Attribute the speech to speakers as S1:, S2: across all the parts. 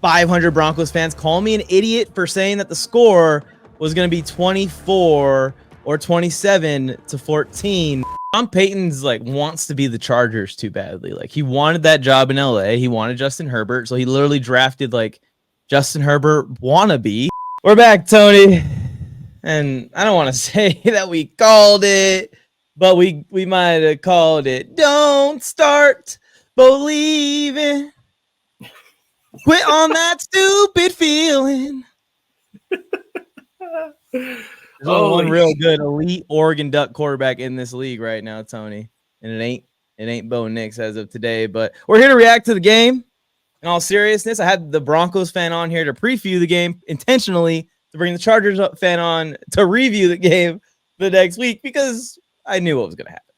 S1: 500 Broncos fans call me an idiot for saying that the score was going to be 24 or 27-14. Tom Payton's like wants to be the Chargers too badly. Like he wanted that job in LA. He wanted Justin Herbert. So he literally drafted like Justin Herbert wannabe. We're back, Tony. And I don't want to say that we called it, but we might have called it. Don't start believing. Quit on that stupid feeling. There's only one real good elite Oregon Duck quarterback in this league right now, Tony. And it ain't Bo Nix as of today. But we're here to react to the game. In all seriousness, I had the Broncos fan on here to preview the game intentionally to bring the Chargers fan on to review the game the next week because I knew what was going to happen.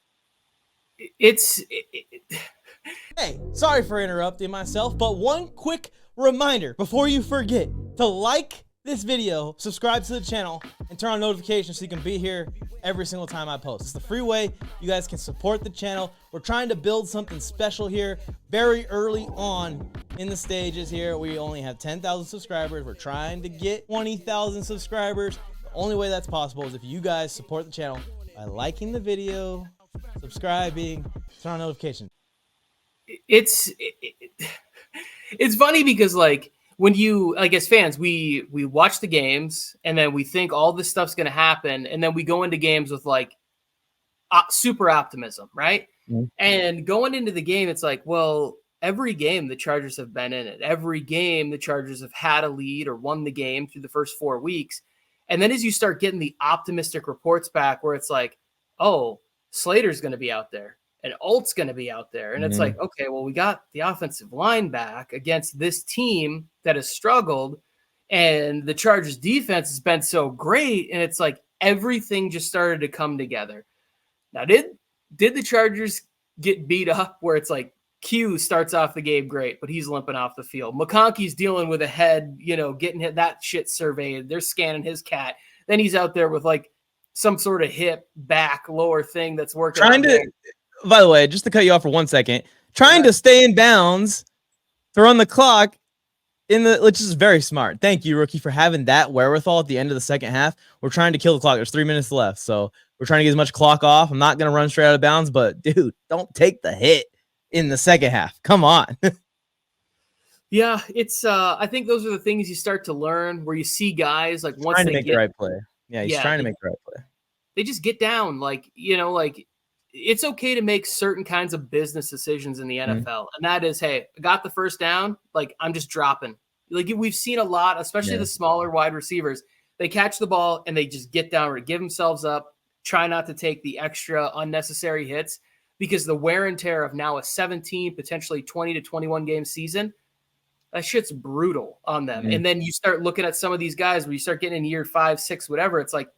S1: Hey, sorry for interrupting myself, but one quick reminder before you forget to like this video, subscribe to the channel, and turn on notifications so you can be here every single time I post. It's the free way you guys can support the channel. We're trying to build something special here very early on in the stages here. We only have 10,000 subscribers. We're trying to get 20,000 subscribers. The only way that's possible is if you guys support the channel by liking the video, subscribing, turn on notifications.
S2: It's funny because like when you like as fans we watch the games and then we think all this stuff's going to happen and then we go into games with like super optimism, right? Mm-hmm. And going into the game it's like, well, every game the Chargers have been in it, every game the Chargers have had a lead or won the game through the first 4 weeks, and then as you start getting the optimistic reports back where it's like, oh, Slater's going to be out there and Alt's going to be out there. And it's like, okay, well, we got the offensive line back against this team that has struggled. And the Chargers defense has been so great. And it's like everything just started to come together. Now, did the Chargers get beat up where it's like Q starts off the game great, but he's limping off the field. McConkey's dealing with a head, getting hit, that shit surveyed. They're scanning his cat. Then he's out there with like some sort of hip, back, lower thing that's working.
S1: By the way, just to cut you off for 1 second, trying to stay in bounds to run the clock which is very smart. Thank you, rookie, for having that wherewithal at the end of the second half. We're trying to kill the clock. There's 3 minutes left, so we're trying to get as much clock off. I'm not going to run straight out of bounds, but dude, don't take the hit in the second half. Come on.
S2: Yeah, it's I think those are the things you start to learn where you see guys like once
S1: trying to
S2: they
S1: make the right play. Yeah, he's trying to make the right play.
S2: They just get down, like it's okay to make certain kinds of business decisions in the NFL. And that is, hey, I got the first down. Like, I'm just dropping. Like, we've seen a lot, especially the smaller wide receivers. They catch the ball and they just get down or give themselves up, try not to take the extra unnecessary hits because the wear and tear of now a 17, potentially 20 to 21 game season, that shit's brutal on them. And then you start looking at some of these guys where you start getting in year 5, 6, whatever. It's like,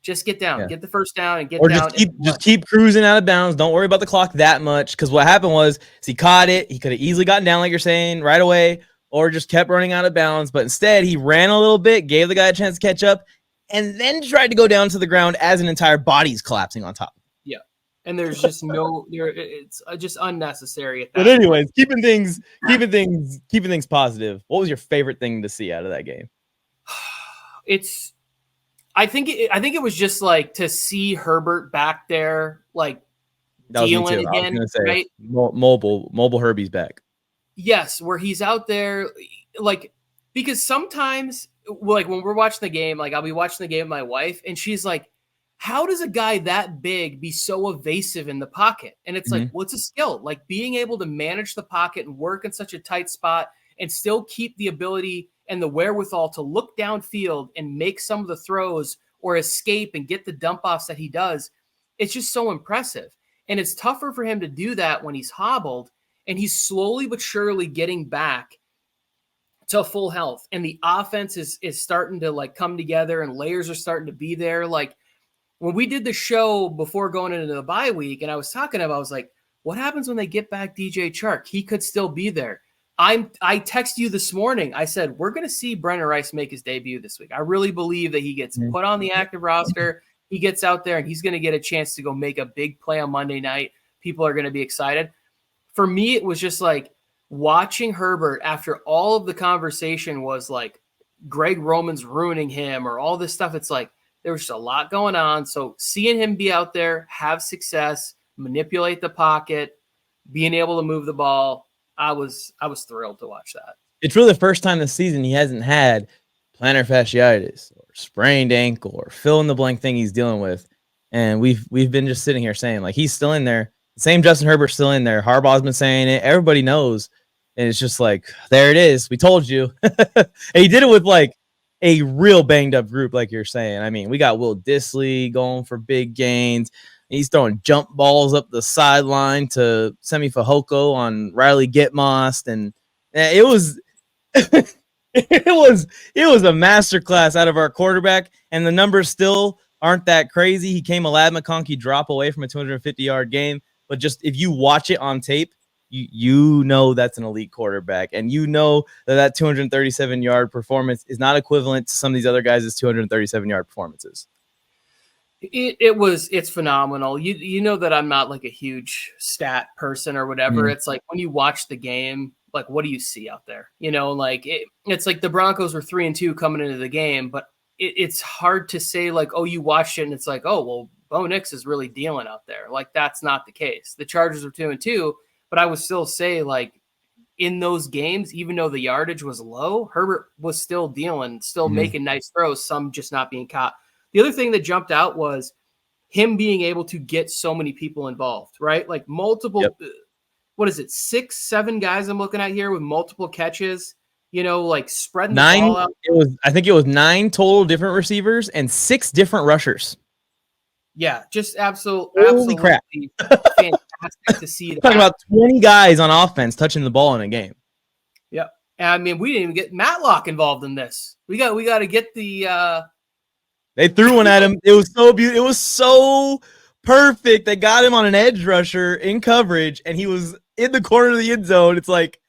S2: just get down, get the first down and get down.
S1: Just keep cruising out of bounds. Don't worry about the clock that much. Because what happened was he caught it. He could have easily gotten down, like you're saying, right away, or just kept running out of bounds. But instead, he ran a little bit, gave the guy a chance to catch up, and then tried to go down to the ground as an entire body's collapsing on top.
S2: Yeah. And there's just it's just unnecessary.
S1: But anyways, keeping things positive. What was your favorite thing to see out of that game?
S2: I think it was just like to see Herbert back there, like dealing again, right?
S1: Mobile Herbie's back.
S2: Yes, where he's out there, like because sometimes, like when we're watching the game, like I'll be watching the game with my wife, and she's like, "How does a guy that big be so evasive in the pocket?" And it's like, what's a skill? Like being able to manage the pocket and work in such a tight spot and still keep the ability and the wherewithal to look downfield and make some of the throws or escape and get the dump offs that he does. It's just so impressive. And it's tougher for him to do that when he's hobbled and he's slowly but surely getting back to full health. And the offense is starting to like come together and layers are starting to be there. Like when we did the show before going into the bye week and I was talking about, I was like, what happens when they get back DJ Chark? He could still be there. I texted you this morning. I said, we're going to see Brennan Rice make his debut this week. I really believe that he gets put on the active roster. He gets out there and he's going to get a chance to go make a big play on Monday night. People are going to be excited. For me, it was just like, watching Herbert after all of the conversation was like Greg Roman's ruining him or all this stuff. It's like there was just a lot going on. So seeing him be out there, have success, manipulate the pocket, being able to move the ball, I was thrilled to watch that.
S1: It's really the first time this season he hasn't had plantar fasciitis or sprained ankle or fill in the blank thing he's dealing with. And we've been just sitting here saying, like, he's still in there. Same Justin Herbert's still in there. Harbaugh's been saying it. Everybody knows. And it's just like, there it is. We told you. And he did it with like a real banged up group, like you're saying. I mean, we got Will Dissly going for big gains. He's throwing jump balls up the sideline to Semi Fehoko on Riley Gitmost. And it was it was a masterclass out of our quarterback. And the numbers still aren't that crazy. He came a Ladd McConkey drop away from a 250-yard game. But just if you watch it on tape, you know that's an elite quarterback. And you know that 237-yard performance is not equivalent to some of these other guys' 237-yard performances.
S2: It's phenomenal. You know that I'm not like a huge stat person or whatever. It's like when you watch the game, like what do you see out there? You know, like it's like the Broncos were 3-2 coming into the game, but it's hard to say like, oh, you watched it and it's like, oh, well, Bo Nix is really dealing out there. Like that's not the case. The Chargers are 2-2, but I would still say like in those games, even though the yardage was low, Herbert was still dealing, still making nice throws, some just not being caught. The other thing that jumped out was him being able to get so many people involved, right? Like multiple, what is it, 6, 7 guys I'm looking at here with multiple catches, you know, like spreading the ball out.
S1: I think it was 9 total different receivers and 6 different rushers.
S2: Yeah, just absolutely
S1: crap.
S2: Fantastic to see that.
S1: Talking about 20 guys on offense touching the ball in a game.
S2: Yeah. I mean, we didn't even get Matlock involved in this. We got to get the
S1: They threw one at him. It was so beautiful. It was so perfect. They got him on an edge rusher in coverage, and he was in the corner of the end zone. It's like,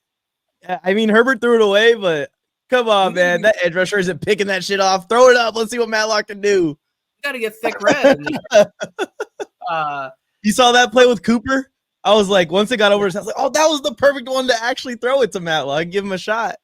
S1: I mean, Herbert threw it away, but come on, man. That edge rusher isn't picking that shit off. Throw it up. Let's see what Matlock can do.
S2: Got to get thick red.
S1: You saw that play with Cooper? I was like, once it got over his house, like, oh, that was the perfect one to actually throw it to Matlock. Give him a shot.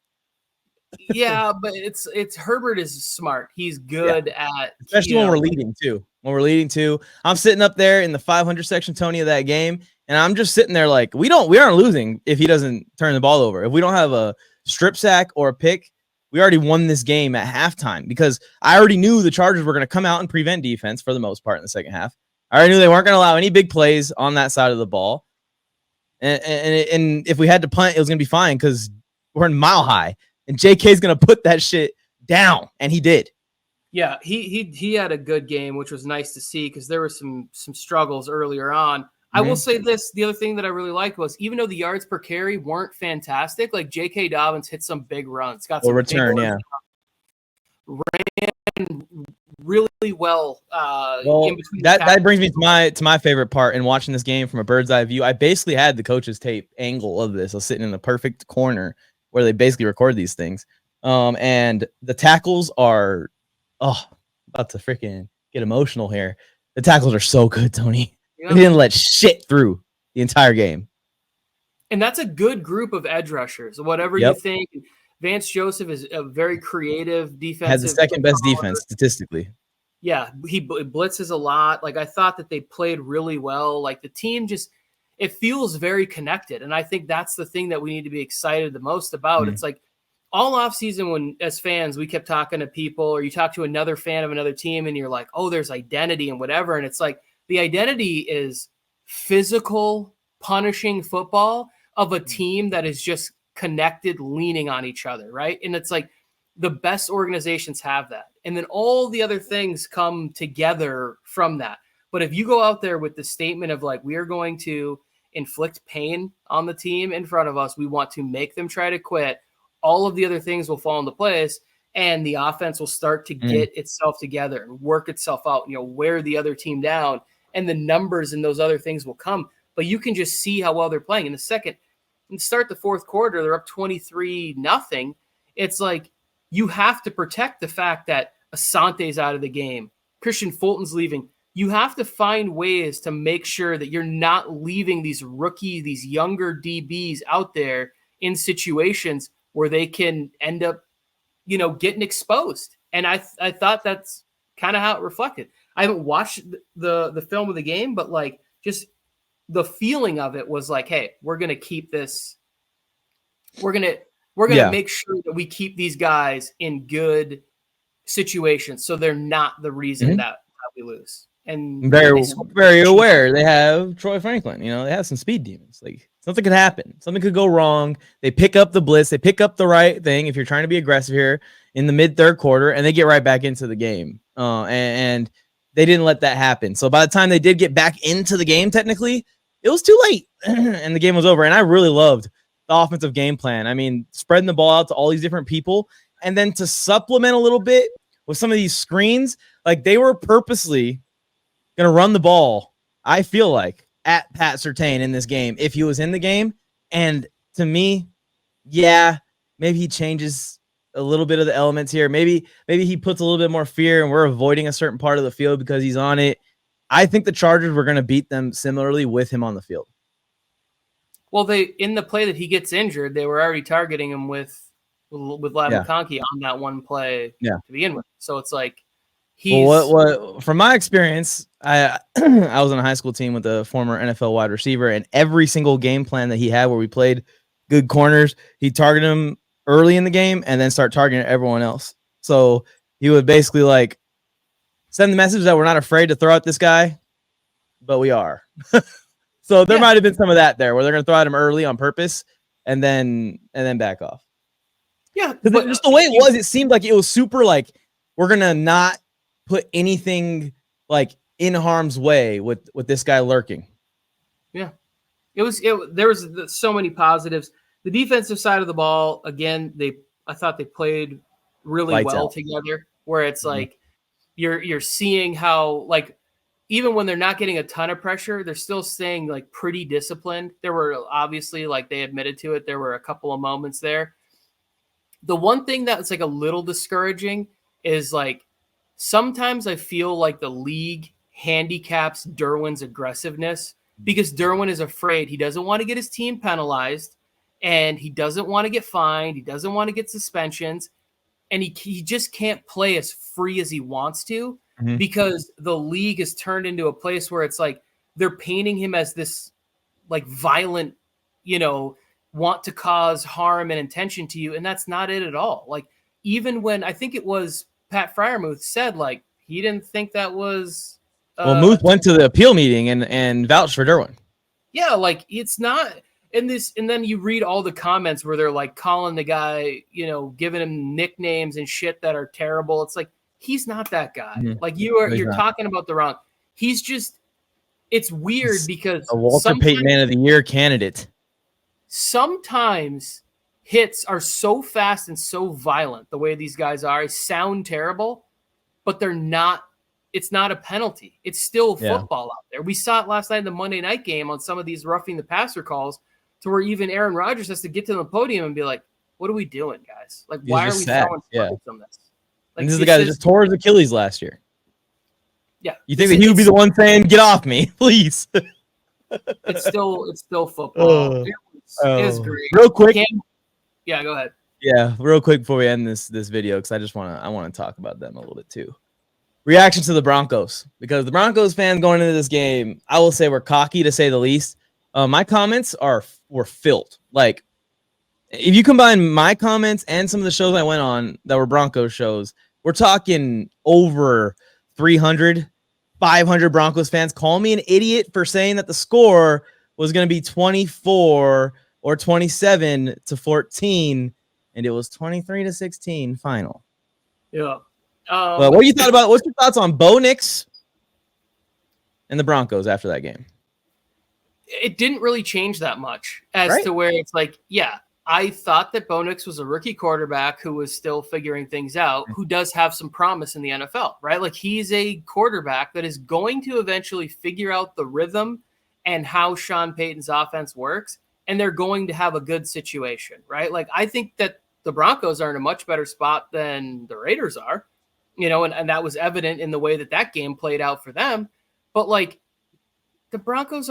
S2: Yeah, but it's Herbert is smart. He's good at,
S1: especially when we're leading too. When we're leading too, I'm sitting up there in the 500 section, Tony, of that game, and I'm just sitting there like, we aren't losing if he doesn't turn the ball over. If we don't have a strip sack or a pick, we already won this game at halftime because I already knew the Chargers were going to come out and prevent defense for the most part in the second half. I already knew they weren't going to allow any big plays on that side of the ball, and if we had to punt, it was going to be fine because we're in Mile High. And JK's going to put that shit down, and he did.
S2: Yeah, he had a good game, which was nice to see because there were some struggles earlier on. I will say this. The other thing that I really liked was even though the yards per carry weren't fantastic, like J.K. Dobbins hit some big runs. Got some
S1: return,
S2: ran really well.
S1: In between that brings me to my favorite part in watching this game from a bird's eye view. I basically had the coach's tape angle of this. I was sitting in the perfect corner where they basically record these things. And the tackles are, about to freaking get emotional here. The tackles are so good, Tony. Yeah. They didn't let shit through the entire game.
S2: And that's a good group of edge rushers. Whatever you think, Vance Joseph is a very creative defensive.
S1: Has the second best defense statistically.
S2: Yeah, he blitzes a lot. Like I thought that they played really well. Like the team just, it feels very connected. And I think that's the thing that we need to be excited the most about. It's like all offseason when as fans, we kept talking to people or you talk to another fan of another team and you're like, oh, there's identity and whatever. And it's like the identity is physical, punishing football of a team that is just connected, leaning on each other, right? And it's like the best organizations have that. And then all the other things come together from that. But if you go out there with the statement of like, we are going to inflict pain on the team in front of us, we want to make them try to quit, all of the other things will fall into place and the offense will start to get itself together and work itself out, wear the other team down and the numbers and those other things will come. But you can just see how well they're playing. In the start the fourth quarter, they're up 23-0. It's like you have to protect the fact that Asante's out of the game. Christian Fulton's leaving. You have to find ways to make sure that you're not leaving these rookies, these younger DBs out there in situations where they can end up, getting exposed. And I thought that's kind of how it reflected. I haven't watched the film of the game, but like just the feeling of it was like, hey, we're going to keep this. We're going to make sure that we keep these guys in good situations so they're not the reason that we lose. And
S1: very aware they have Troy Franklin. They have some speed demons. Like something could happen. Something could go wrong. They pick up the blitz. They pick up the right thing if you're trying to be aggressive here in the mid-third quarter, and they get right back into the game. And they didn't let that happen. So by the time they did get back into the game, technically, it was too late, and the game was over. And I really loved the offensive game plan. I mean, spreading the ball out to all these different people, and then to supplement a little bit with some of these screens, like they were purposely going to run the ball, I feel like, at Pat Surtain in this game if he was in the game. And to me, maybe he changes a little bit of the elements here. Maybe he puts a little bit more fear and we're avoiding a certain part of the field because he's on it. I think the Chargers were going to beat them similarly with him on the field.
S2: Well, in the play that he gets injured, they were already targeting him with Ladd McConkey on that one play to begin with. So it's like
S1: what from my experience, I was on a high school team with a former NFL wide receiver, and every single game plan that he had where we played good corners, he targeted him early in the game and then start targeting everyone else. So he would basically like send the message that we're not afraid to throw at this guy, but we are. So there might have been some of that there where they're going to throw at him early on purpose and then back off.
S2: Yeah.
S1: Because just the way it was, it seemed like it was super like, we're going to not put anything like in harm's way with this guy lurking.
S2: Yeah. There was so many positives. The defensive side of the ball, again, I thought they played really
S1: Lights
S2: well
S1: out
S2: together, where it's like you're seeing how, like, even when they're not getting a ton of pressure, they're still staying like pretty disciplined. There were obviously, like they admitted to it, there were a couple of moments there. The one thing that's like a little discouraging is like sometimes I feel like the league handicaps Derwin's aggressiveness because Derwin is afraid. He doesn't want to get his team penalized, and he doesn't want to get fined. He doesn't want to get suspensions, and he just can't play as free as he wants to because the league is turned into a place where it's like they're painting him as this like violent, want to cause harm and intention to you, and that's not it at all. Like even when I think it was Pat Fryermuth said like he didn't think that was
S1: Muth went to the appeal meeting and vouched for Derwin.
S2: Yeah, like it's not in this, and then you read all the comments where they're like calling the guy, giving him nicknames and shit that are terrible. It's like he's not that guy. Like you're talking about the wrong. He's just, it's weird because
S1: a Walter Payton Man of the Year candidate.
S2: Sometimes hits are so fast and so violent the way these guys are. They sound terrible, but they're not. It's not a penalty. It's still football out there. We saw it last night in the Monday night game on some of these roughing the passer calls to where even Aaron Rodgers has to get to the podium and be like, what are we doing, guys? Like, why are we throwing flags on this? Like,
S1: and this is the guy that just tore his Achilles last year.
S2: Yeah.
S1: You think that he would be the one saying, get off me, please?
S2: It's still football. It was great.
S1: Real quick.
S2: Yeah, go ahead.
S1: Yeah, real quick before we end this video, because I want to talk about them a little bit too. Reaction to the Broncos, because the Broncos fans going into this game, I will say, were cocky to say the least. My comments were filled. Like, if you combine my comments and some of the shows I went on that were Broncos shows, we're talking over 300, 500 Broncos fans. Call me an idiot for saying that the score was going to be 24 or 27-14, and it was 23-16 final.
S2: Yeah.
S1: But what you thought about? What's your thoughts on Bo Nix and the Broncos after that game?
S2: It didn't really change that much as to where it's like, I thought that Bo Nix was a rookie quarterback who was still figuring things out, who does have some promise in the NFL, right? Like he's a quarterback that is going to eventually figure out the rhythm and how Sean Payton's offense works, and they're going to have a good situation, right? Like I think that the Broncos are in a much better spot than the Raiders are. And that was evident in the way that game played out for them. But like the Broncos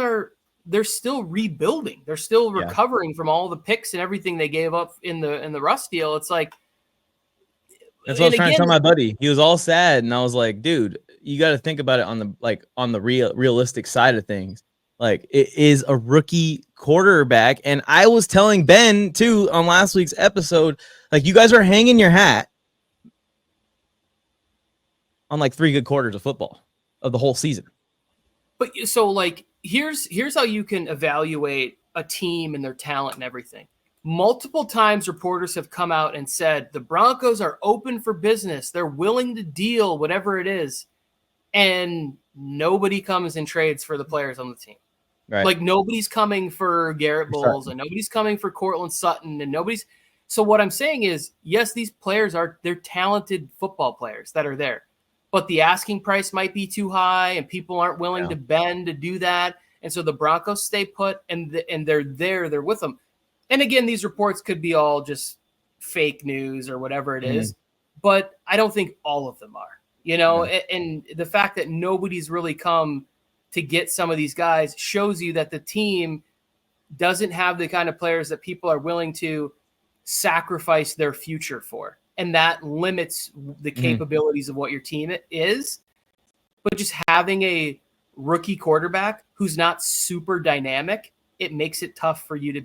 S2: they're still rebuilding. They're still recovering from all the picks and everything they gave up in the Russ deal. It's like,
S1: that's what I was trying to tell my buddy. He was all sad, and I was like, dude, you got to think about it on the realistic side of things. Like, it is a rookie quarterback, and I was telling Ben too on last week's episode, like, you guys are hanging your hat on like 3 good quarters of football of the whole season.
S2: But so, like, here's how you can evaluate a team and their talent and everything. Multiple times reporters have come out and said the Broncos are open for business. They're willing to deal, whatever it is. And nobody comes and trades for the players on the team.
S1: Right.
S2: Like, nobody's coming for Garrett Bowles, and nobody's coming for Cortland Sutton, and nobody's. So what I'm saying is, yes, these players they're talented football players that are there, but the asking price might be too high, and people aren't willing to bend to do that. And so the Broncos stay put, and they're with them. And again, these reports could be all just fake news or whatever it is, but I don't think all of them are, and the fact that nobody's really come to get some of these guys shows you that the team doesn't have the kind of players that people are willing to sacrifice their future for. And that limits the capabilities of what your team is. But just having a rookie quarterback who's not super dynamic, it makes it tough for you to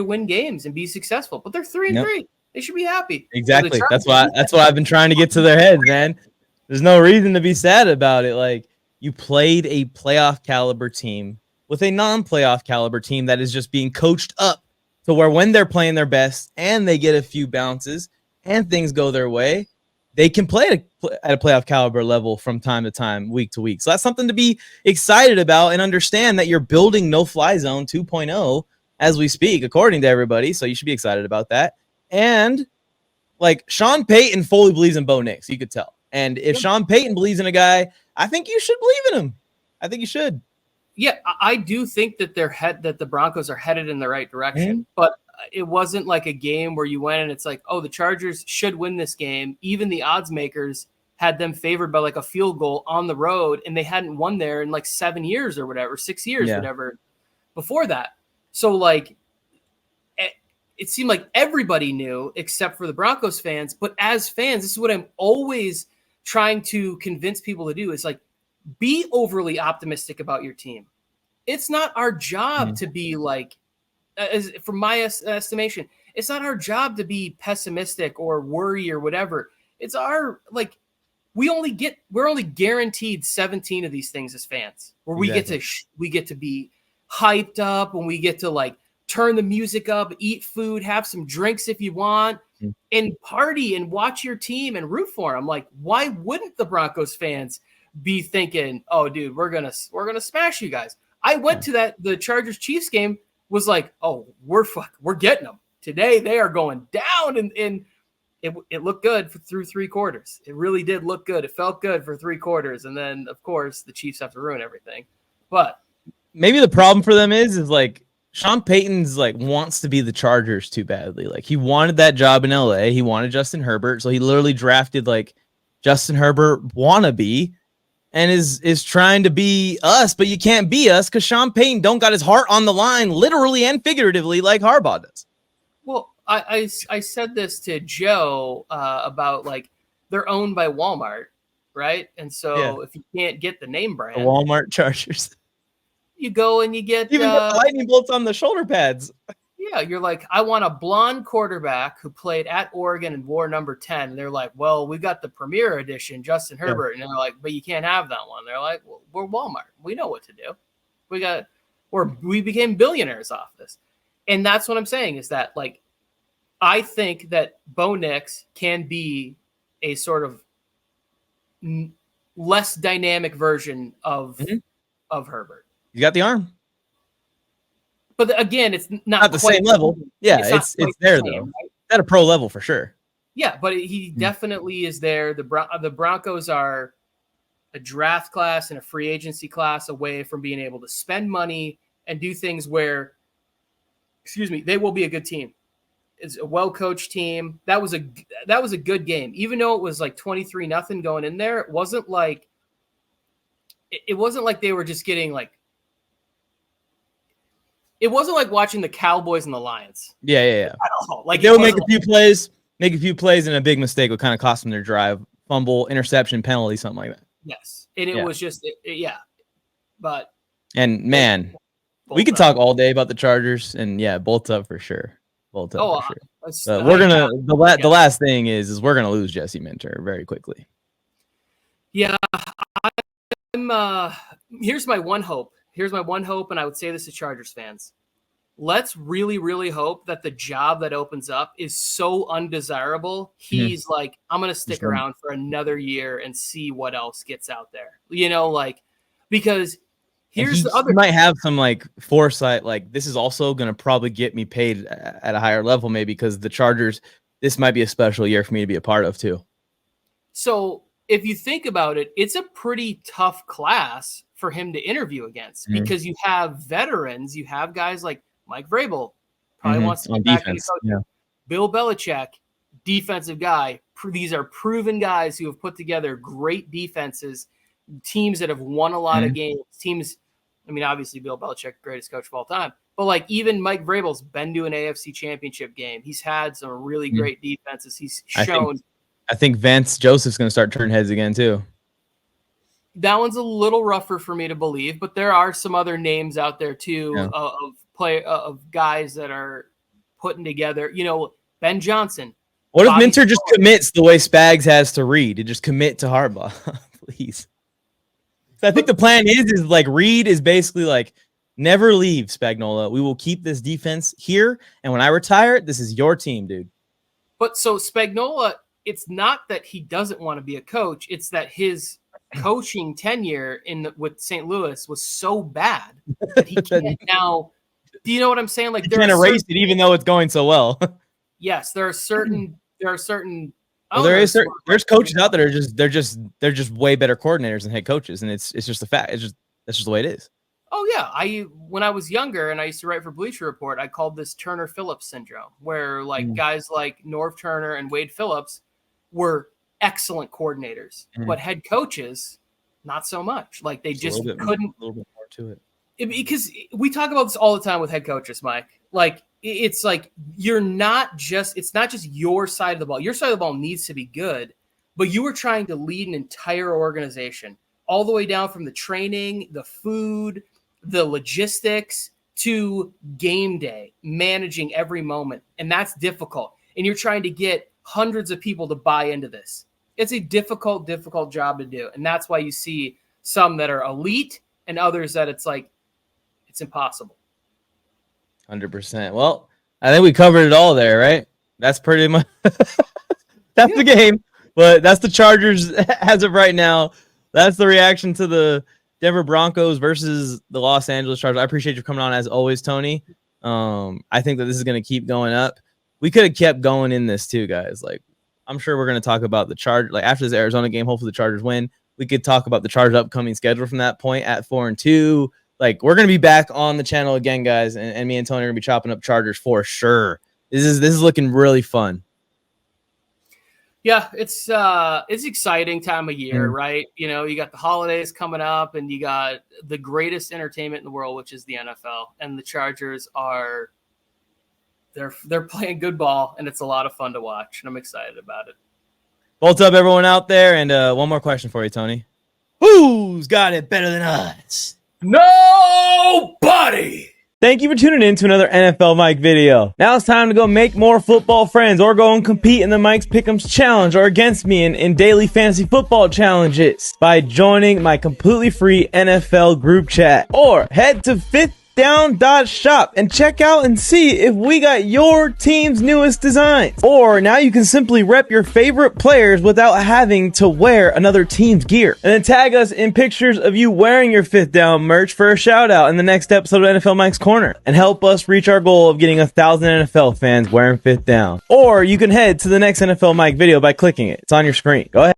S2: win games and be successful. But they're 3-3. They should be happy.
S1: Exactly. That's why I've been trying to get to their heads, man. There's no reason to be sad about it. Like, you played a playoff caliber team with a non-playoff caliber team that is just being coached up to where when they're playing their best and they get a few bounces and things go their way, they can play at a playoff caliber level from time to time, week to week. So that's something to be excited about, and understand that you're building No-Fly Zone 2.0 as we speak, according to everybody. So you should be excited about that. And like, Sean Payton fully believes in Bo Nix, you could tell. And if Sean Payton believes in a guy, I think you should believe in him. I think you should.
S2: Yeah, I do think that that the Broncos are headed in the right direction, but it wasn't like a game where you went and it's like, oh, the Chargers should win this game. Even the odds makers had them favored by like a field goal on the road, and they hadn't won there in like 7 years or whatever, 6 years, whatever before that. So like, it seemed like everybody knew except for the Broncos fans. But as fans, this is what I'm always trying to convince people to do, is like, be overly optimistic about your team. It's not our job to be like, from my estimation, it's not our job to be pessimistic or worry or whatever. It's our, like, we're only guaranteed 17 of these things as fans, where we get to be hyped up, and we get to like turn the music up, eat food, have some drinks if you want, and party and watch your team and root for them. Like, why wouldn't the Broncos fans be thinking, oh, dude, we're gonna smash you guys? I went to the Chargers Chiefs game, was like, oh, we're getting them today. They are going down, and it looked good through 3 quarters. It really did look good. It felt good for 3 quarters, and then of course the Chiefs have to ruin everything. But
S1: maybe the problem for them is like, Sean Payton's like wants to be the Chargers too badly. Like, he wanted that job in LA. He wanted Justin Herbert. So he literally drafted like Justin Herbert wannabe, and is trying to be us, but you can't be us because Sean Payton don't got his heart on the line, literally and figuratively, like Harbaugh does.
S2: Well, I said this to Joe about, like, they're owned by Walmart, right? And so if you can't get the name brand,
S1: the Walmart Chargers,
S2: you go and you get
S1: even the lightning bolts on the shoulder pads.
S2: Yeah, you're like, I want a blonde quarterback who played at Oregon and wore number 10. And they're like, well, we got the premier edition, Justin Herbert. And they're like, but you can't have that one. They're like, well, we're Walmart. We know what to do. We became billionaires off this. And that's what I'm saying, is that, like, I think that Bo Nix can be a sort of less dynamic version of Herbert.
S1: You got the arm.
S2: But again, it's not
S1: the same level. Yeah, it's there, though. Right? At a pro level for sure.
S2: Yeah, but he definitely is there. The Broncos are a draft class and a free agency class away from being able to spend money and do things where, they will be a good team. It's a well-coached team. That was a good game. Even though it was like 23-0 going in there, it wasn't like they were just getting like it wasn't like watching the Cowboys and the Lions.
S1: Yeah.
S2: At all. Like
S1: they'll make a few plays, and a big mistake would kind of cost them their drive, fumble, interception, penalty, something like that.
S2: Yes, and it was just but
S1: man, we could talk all day about the Chargers, and bolts up for sure. Bolts up for sure. We're gonna the last thing is we're gonna lose Jesse Minter very quickly.
S2: Yeah, I'm. Here's my one hope. And I would say this to Chargers fans. Let's really, really hope that the job that opens up is so undesirable. He's like, I'm going to stick around for another year and see what else gets out there. Because here's the other.
S1: He might have some foresight. This is also going to probably get me paid at a higher level, maybe because the Chargers, this might be a special year for me to be a part of too.
S2: So if you think about it, it's a pretty tough class for him to interview against because you have veterans, you have guys like Mike Vrabel, probably wants to get back into coaching. Yeah. Bill Belichick, defensive guy. These are proven guys who have put together great defenses, teams that have won a lot of games. Teams, I mean, obviously Bill Belichick, greatest coach of all time, but even Mike Vrabel's been to an AFC Championship game. He's had some really great defenses. He's shown.
S1: I think Vance Joseph's going to start turning heads again too.
S2: That one's a little rougher for me to believe, but there are some other names out there too of guys that are putting together. Ben Johnson.
S1: What if Minter just commits the way Spags has to Reed and just commit to Harbaugh, please? So I think the plan is Reed is basically never leave Spagnuolo. We will keep this defense here, and when I retire, this is your team, dude.
S2: But so Spagnuolo, it's not that he doesn't want to be a coach; it's that his coaching tenure with St. Louis was so bad that he can't now. Do you know what I'm saying?
S1: You can't erase it, even though it's going so well.
S2: Yes, there are certain. There's
S1: coaches out there they're just way better coordinators than head coaches, and it's just a fact. That's just the way it is.
S2: Oh yeah, when I was younger and I used to write for Bleacher Report, I called this Turner Phillips syndrome, where guys like Norv Turner and Wade Phillips were excellent coordinators, but head coaches, not so much. They just couldn't. A little bit more to it. Because we talk about this all the time with head coaches, Mike. It's it's not just your side of the ball. Your side of the ball needs to be good, but you were trying to lead an entire organization all the way down from the training, the food, the logistics to game day, managing every moment. And that's difficult. And you're trying to get hundreds of people to buy into this. It's a difficult job to do. And that's why you see some that are elite and others that it's impossible.
S1: 100%. Well, I think we covered it all there, right? That's pretty much that's the game. But that's the Chargers as of right now. That's the reaction to the Denver Broncos versus the Los Angeles Chargers. I appreciate you coming on as always, Tony. I think that this is going to keep going up. We could have kept going in this too, guys. I'm sure we're going to talk about the Chargers. After this Arizona game, hopefully the Chargers win. We could talk about the Chargers' upcoming schedule from that point at 4-2. We're going to be back on the channel again, guys, and me and Tony are going to be chopping up Chargers for sure. This is looking really fun.
S2: Yeah, it's exciting time of year, right? You got the holidays coming up, and you got the greatest entertainment in the world, which is the NFL. And the Chargers they're playing good ball, and it's a lot of fun to watch, and I'm excited about it.
S1: Bolts up, everyone out there, and one more question for you, Tony. Who's got it better than us?
S2: Nobody!
S1: Thank you for tuning in to another NFL Mike video. Now it's time to go make more football friends or go and compete in the Mike's Pickems Challenge or against me in daily fantasy football challenges by joining my completely free NFL group chat. Or head to fifthdown.shop and check out and see if we got your team's newest designs. Or now you can simply rep your favorite players without having to wear another team's gear. And then tag us in pictures of you wearing your Fifth Down merch for a shout out in the next episode of NFL Mike's Corner. And help us reach our goal of getting 1,000 NFL fans wearing Fifth Down. Or you can head to the next NFL Mike video by clicking it. It's on your screen. Go ahead.